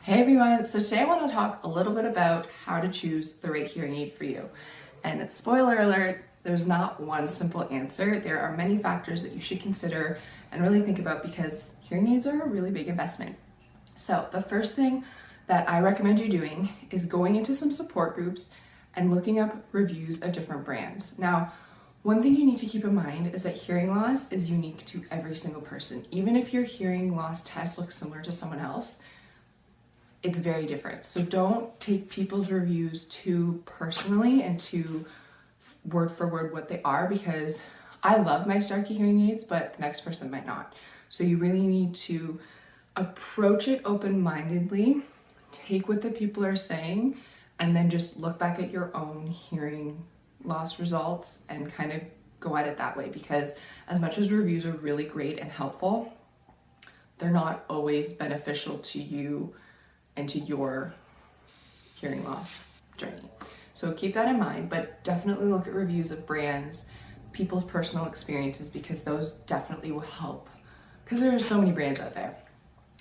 Hey everyone, so today I want to talk a little bit about how to choose the right hearing aid for you. And spoiler alert, there's not one simple answer. There are many factors that you should consider and really think about because hearing aids are a really big investment. So the first thing that I recommend you doing is going into some support groups and looking up reviews of different brands. Now, one thing you need to keep in mind is that hearing loss is unique to every single person. Even if your hearing loss test looks similar to someone else, it's very different. So don't take people's reviews too personally and too word for word what they are, because I love my Starkey hearing aids, but the next person might not. So you really need to approach it open-mindedly, take what the people are saying, and then just look back at your own hearing loss results and kind of go at it that way, because as much as reviews are really great and helpful, they're not always beneficial to you and to your hearing loss journey. So keep that in mind, but definitely look at reviews of brands, people's personal experiences, because those definitely will help, because there are so many brands out there.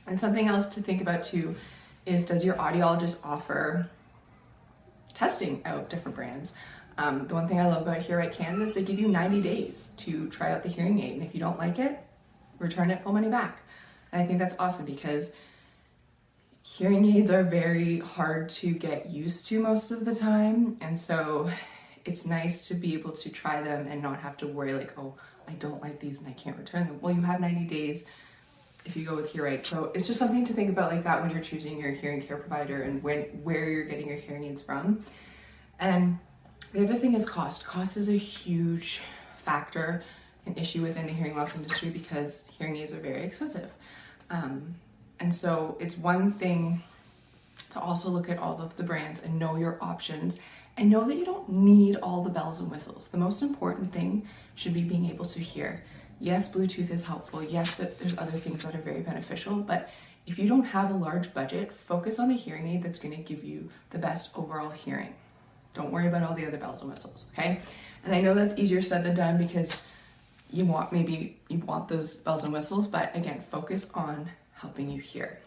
And something else to think about too is, does your audiologist offer testing out different brands? The one thing I love about Hear Right Canada is they give you 90 days to try out the hearing aid, and if you don't like it, return it, full money back. And I think that's awesome, because hearing aids are very hard to get used to most of the time, and so it's nice to be able to try them and not have to worry like, oh, I don't like these and I can't return them. Well, you have 90 days if you go with Hear Right. So it's just something to think about like that when you're choosing your hearing care provider and where you're getting your hearing aids from. And the other thing is cost. Cost is a huge factor, an issue within the hearing loss industry, because hearing aids are very expensive. And so it's one thing to also look at all of the brands and know your options and know that you don't need all the bells and whistles. The most important thing should be being able to hear. Yes, Bluetooth is helpful. Yes, but there's other things that are very beneficial. But if you don't have a large budget, focus on the hearing aid that's going to give you the best overall hearing. Don't worry about all the other bells and whistles, okay? And I know that's easier said than done, because maybe you want those bells and whistles, but again, focus on helping you hear.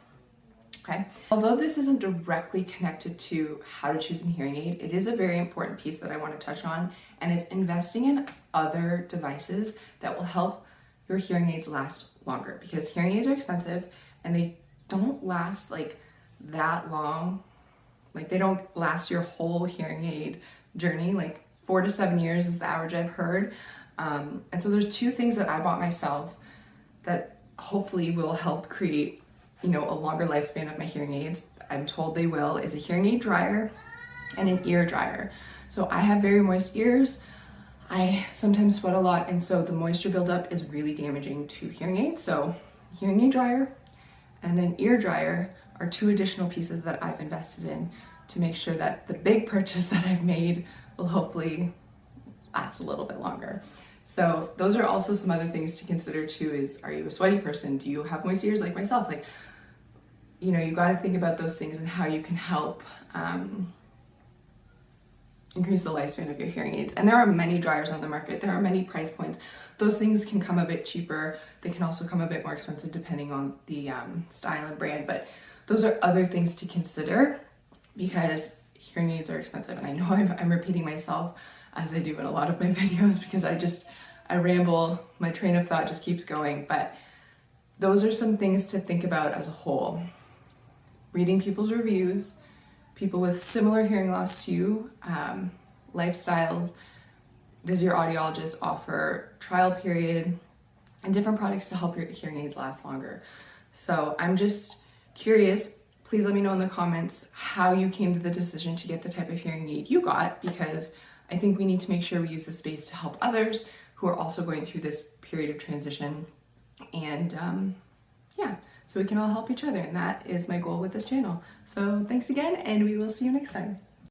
Okay. Although this isn't directly connected to how to choose a hearing aid, it is a very important piece that I want to touch on, and it's investing in other devices that will help your hearing aids last longer, because hearing aids are expensive and they don't last like that long. Like, they don't last your whole hearing aid journey. Like 4 to 7 years is the average I've heard. And so there's two things that I bought myself that hopefully will help create, a longer lifespan of my hearing aids. I'm told they will, is a hearing aid dryer and an ear dryer. So I have very moist ears. I sometimes sweat a lot, and so the moisture buildup is really damaging to hearing aids. So hearing aid dryer and an ear dryer are two additional pieces that I've invested in to make sure that the big purchase that I've made will hopefully last a little bit longer. So those are also some other things to consider too. Is, are you a sweaty person? Do you have moist ears like myself? Like, you got to think about those things and how you can help increase the lifespan of your hearing aids. And there are many dryers on the market. There are many price points. Those things can come a bit cheaper. They can also come a bit more expensive depending on the style and brand. But those are other things to consider, because hearing aids are expensive. And I know I'm repeating myself, as I do in a lot of my videos, because I ramble, my train of thought just keeps going. But those are some things to think about as a whole. Reading people's reviews, people with similar hearing loss to you, lifestyles. Does your audiologist offer trial period and different products to help your hearing aids last longer? So I'm just curious. Please let me know in the comments how you came to the decision to get the type of hearing aid you got, because I think we need to make sure we use the space to help others who are also going through this period of transition. And so we can all help each other. And that is my goal with this channel. So thanks again, and we will see you next time.